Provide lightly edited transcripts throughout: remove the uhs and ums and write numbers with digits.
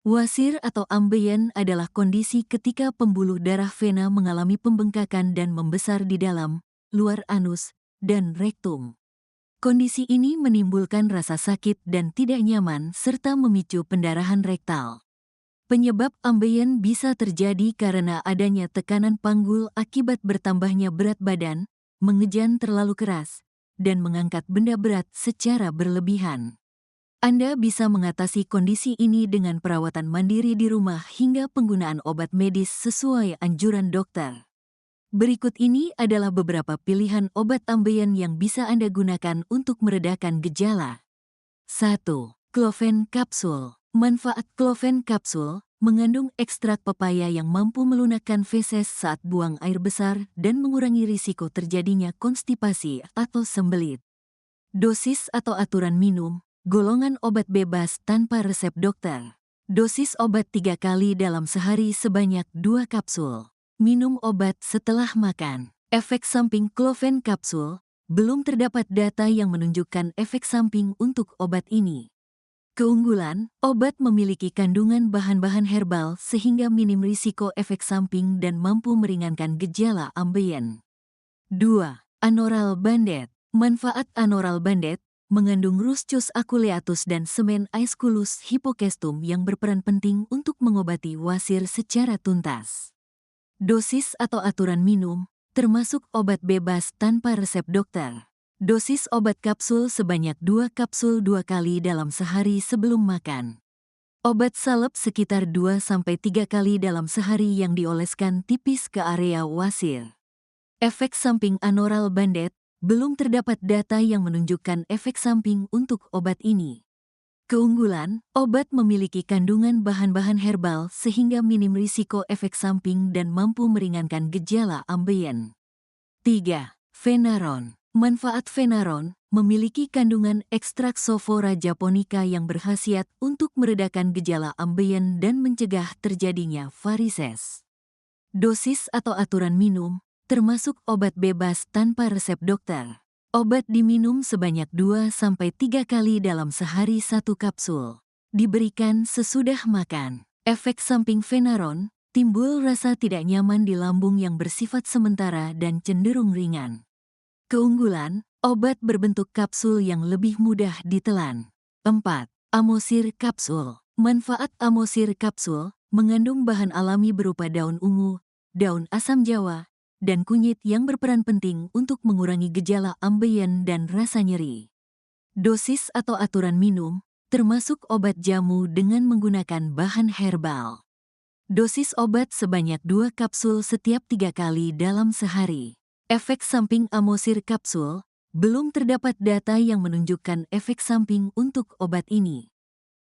Wasir atau ambeien adalah kondisi ketika pembuluh darah vena mengalami pembengkakan dan membesar di dalam, luar anus, dan rektum. Kondisi ini menimbulkan rasa sakit dan tidak nyaman serta memicu pendarahan rektal. Penyebab ambeien bisa terjadi karena adanya tekanan panggul akibat bertambahnya berat badan, mengejan terlalu keras, dan mengangkat benda berat secara berlebihan. Anda bisa mengatasi kondisi ini dengan perawatan mandiri di rumah hingga penggunaan obat medis sesuai anjuran dokter. Berikut ini adalah beberapa pilihan obat ambeien yang bisa Anda gunakan untuk meredakan gejala. 1. Kloven kapsul. Manfaat kloven kapsul mengandung ekstrak pepaya yang mampu melunakkan feses saat buang air besar dan mengurangi risiko terjadinya konstipasi atau sembelit. Dosis atau aturan minum. Golongan obat bebas tanpa resep dokter. Dosis obat 3 kali dalam sehari sebanyak 2 kapsul. Minum obat setelah makan. Efek samping kloven kapsul. Belum terdapat data yang menunjukkan efek samping untuk obat ini. Keunggulan, obat memiliki kandungan bahan-bahan herbal sehingga minim risiko efek samping dan mampu meringankan gejala ambeien. 2. Anoral Bandet. Manfaat Anoral Bandet mengandung Ruscus aculeatus dan semen Aesculus hypocestum yang berperan penting untuk mengobati wasir secara tuntas. Dosis atau aturan minum, termasuk obat bebas tanpa resep dokter. Dosis obat kapsul sebanyak 2 kapsul 2 kali dalam sehari sebelum makan. Obat salep sekitar 2-3 kali dalam sehari yang dioleskan tipis ke area wasir. Efek samping Anoral Bandet. Belum terdapat data yang menunjukkan efek samping untuk obat ini. Keunggulan, obat memiliki kandungan bahan-bahan herbal sehingga minim risiko efek samping dan mampu meringankan gejala ambeien. 3. Venaron. Manfaat Venaron memiliki kandungan ekstrak Sophora japonica yang berkhasiat untuk meredakan gejala ambeien dan mencegah terjadinya varises. Dosis atau aturan minum, termasuk obat bebas tanpa resep dokter. Obat diminum sebanyak 2-3 kali dalam sehari 1 kapsul. Diberikan sesudah makan. Efek samping Venaron, timbul rasa tidak nyaman di lambung yang bersifat sementara dan cenderung ringan. Keunggulan, obat berbentuk kapsul yang lebih mudah ditelan. 4. Amosir kapsul. Manfaat Amosir kapsul mengandung bahan alami berupa daun ungu, daun asam jawa, dan kunyit yang berperan penting untuk mengurangi gejala ambeien dan rasa nyeri. Dosis atau aturan minum, termasuk obat jamu dengan menggunakan bahan herbal. Dosis obat sebanyak 2 kapsul setiap 3 kali dalam sehari. Efek samping Amosir kapsul, belum terdapat data yang menunjukkan efek samping untuk obat ini.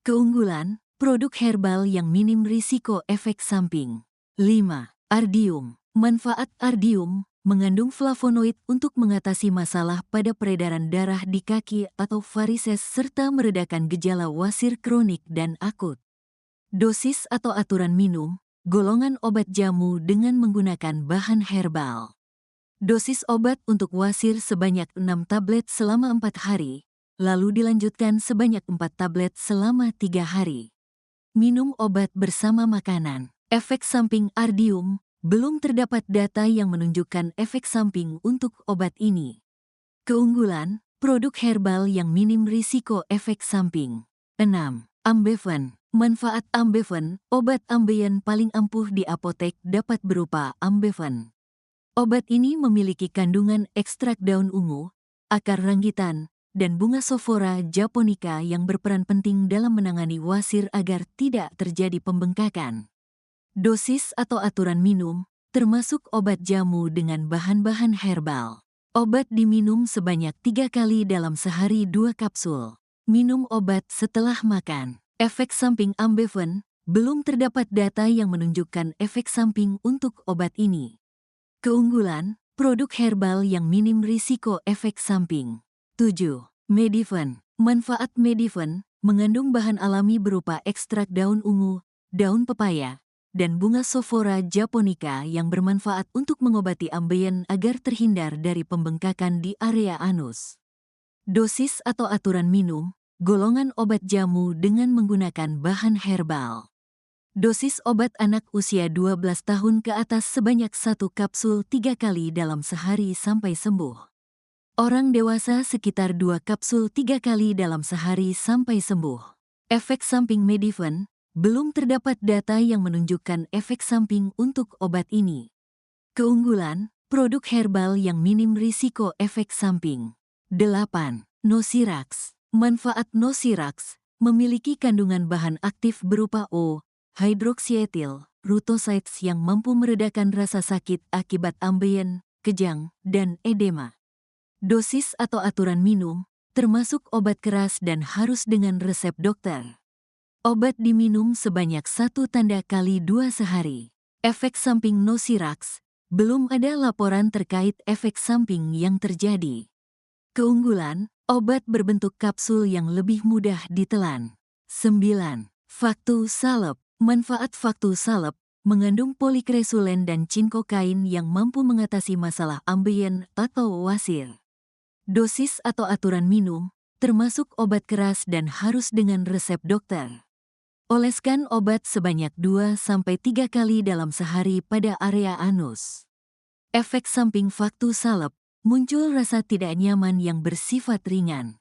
Keunggulan, produk herbal yang minim risiko efek samping. 5. Ardium. Manfaat ardium mengandung flavonoid untuk mengatasi masalah pada peredaran darah di kaki atau varises serta meredakan gejala wasir kronik dan akut. Dosis atau aturan minum, golongan obat jamu dengan menggunakan bahan herbal. Dosis obat untuk wasir sebanyak 6 tablet selama 4 hari, lalu dilanjutkan sebanyak 4 tablet selama 3 hari. Minum obat bersama makanan. Efek samping ardium, belum terdapat data yang menunjukkan efek samping untuk obat ini. Keunggulan, produk herbal yang minim risiko efek samping. 6. Ambeven. Manfaat Ambeven, obat ambeien paling ampuh di apotek dapat berupa Ambeven. Obat ini memiliki kandungan ekstrak daun ungu, akar ranggitan, dan bunga Sophora japonica yang berperan penting dalam menangani wasir agar tidak terjadi pembengkakan. Dosis atau aturan minum, termasuk obat jamu dengan bahan-bahan herbal. Obat diminum sebanyak 3 kali dalam sehari 2 kapsul. Minum obat setelah makan. Efek samping Ambeven, belum terdapat data yang menunjukkan efek samping untuk obat ini. Keunggulan, produk herbal yang minim risiko efek samping. 7. Mediven. Manfaat Mediven, mengandung bahan alami berupa ekstrak daun ungu, daun pepaya, dan bunga Sophora japonica yang bermanfaat untuk mengobati ambeien agar terhindar dari pembengkakan di area anus. Dosis atau aturan minum, golongan obat jamu dengan menggunakan bahan herbal. Dosis obat anak usia 12 tahun ke atas sebanyak 1 kapsul 3 kali dalam sehari sampai sembuh. Orang dewasa sekitar 2 kapsul 3 kali dalam sehari sampai sembuh. Efek samping Medifen, belum terdapat data yang menunjukkan efek samping untuk obat ini. Keunggulan, produk herbal yang minim risiko efek samping. 8. Nosirax. Manfaat Nosirax memiliki kandungan bahan aktif berupa hydroxyetil rutosides yang mampu meredakan rasa sakit akibat ambeien, kejang, dan edema. Dosis atau aturan minum, termasuk obat keras dan harus dengan resep dokter. Obat diminum sebanyak 1x2 sehari. Efek samping Nosirax, belum ada laporan terkait efek samping yang terjadi. Keunggulan, obat berbentuk kapsul yang lebih mudah ditelan. 9. Faktu salep. Manfaat faktu salep mengandung polikresulen dan cinkokain yang mampu mengatasi masalah ambeien atau wasir. Dosis atau aturan minum, termasuk obat keras dan harus dengan resep dokter. Oleskan obat sebanyak 2-3 kali dalam sehari pada area anus. Efek samping faktu salep, muncul rasa tidak nyaman yang bersifat ringan.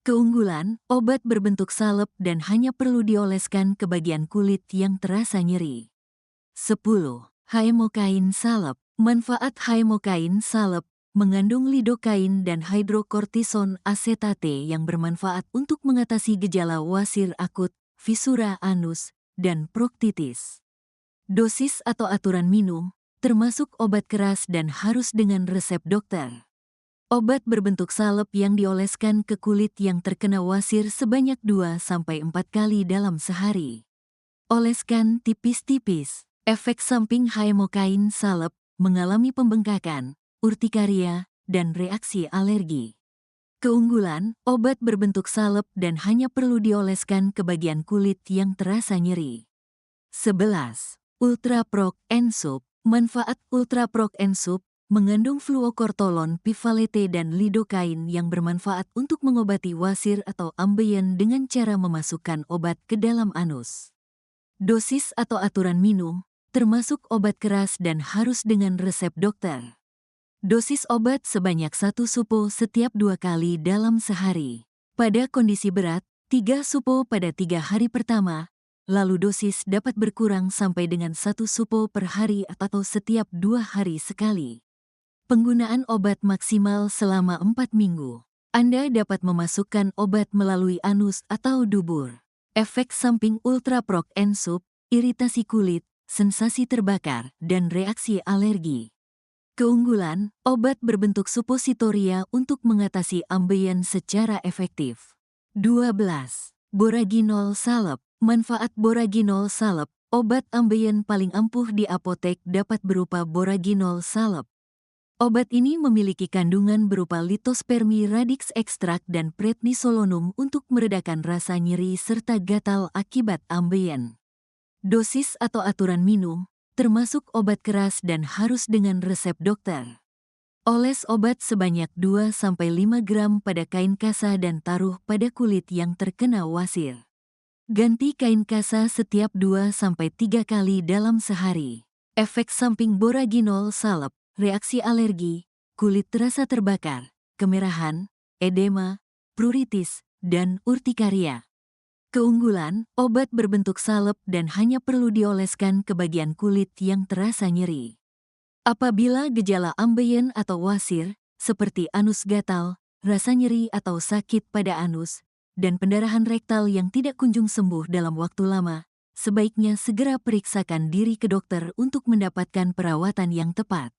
Keunggulan, obat berbentuk salep dan hanya perlu dioleskan ke bagian kulit yang terasa nyeri. 10. Haemokain salep. Manfaat haemokain salep mengandung lidokain dan hidrokortison asetate yang bermanfaat untuk mengatasi gejala wasir akut, fisura anus, dan proktitis. Dosis atau aturan minum, termasuk obat keras dan harus dengan resep dokter. Obat berbentuk salep yang dioleskan ke kulit yang terkena wasir sebanyak 2-4 kali dalam sehari. Oleskan tipis-tipis. Efek samping haemokain salep mengalami pembengkakan, urtikaria, dan reaksi alergi. Keunggulan, obat berbentuk salep dan hanya perlu dioleskan ke bagian kulit yang terasa nyeri. 11. Ultraproc Ensup. Manfaat Ultraproc Ensup mengandung fluokortolon, pivalete dan lidokain yang bermanfaat untuk mengobati wasir atau ambeien dengan cara memasukkan obat ke dalam anus. Dosis atau aturan minum, termasuk obat keras dan harus dengan resep dokter. Dosis obat sebanyak 1 supo setiap 2 kali dalam sehari. Pada kondisi berat, 3 supo pada 3 hari pertama, lalu dosis dapat berkurang sampai dengan 1 supo per hari atau setiap 2 hari sekali. Penggunaan obat maksimal selama 4 minggu. Anda dapat memasukkan obat melalui anus atau dubur. Efek samping Ultraproc Ensup, iritasi kulit, sensasi terbakar, dan reaksi alergi. Keunggulan, obat berbentuk supositoria untuk mengatasi ambeien secara efektif. 12. Boraginol salep. Manfaat boraginol salep, obat ambeien paling ampuh di apotek dapat berupa boraginol salep. Obat ini memiliki kandungan berupa litospermi radix ekstrak dan prednisolonum untuk meredakan rasa nyeri serta gatal akibat ambeien. Dosis atau aturan minum, termasuk obat keras dan harus dengan resep dokter. Oles obat sebanyak 2-5 gram pada kain kasa dan taruh pada kulit yang terkena wasir. Ganti kain kasa setiap 2-3 kali dalam sehari. Efek samping boraginol salep, reaksi alergi, kulit terasa terbakar, kemerahan, edema, pruritis, dan urtikaria. Keunggulan, obat berbentuk salep dan hanya perlu dioleskan ke bagian kulit yang terasa nyeri. Apabila gejala ambeien atau wasir, seperti anus gatal, rasa nyeri atau sakit pada anus, dan pendarahan rektal yang tidak kunjung sembuh dalam waktu lama, sebaiknya segera periksakan diri ke dokter untuk mendapatkan perawatan yang tepat.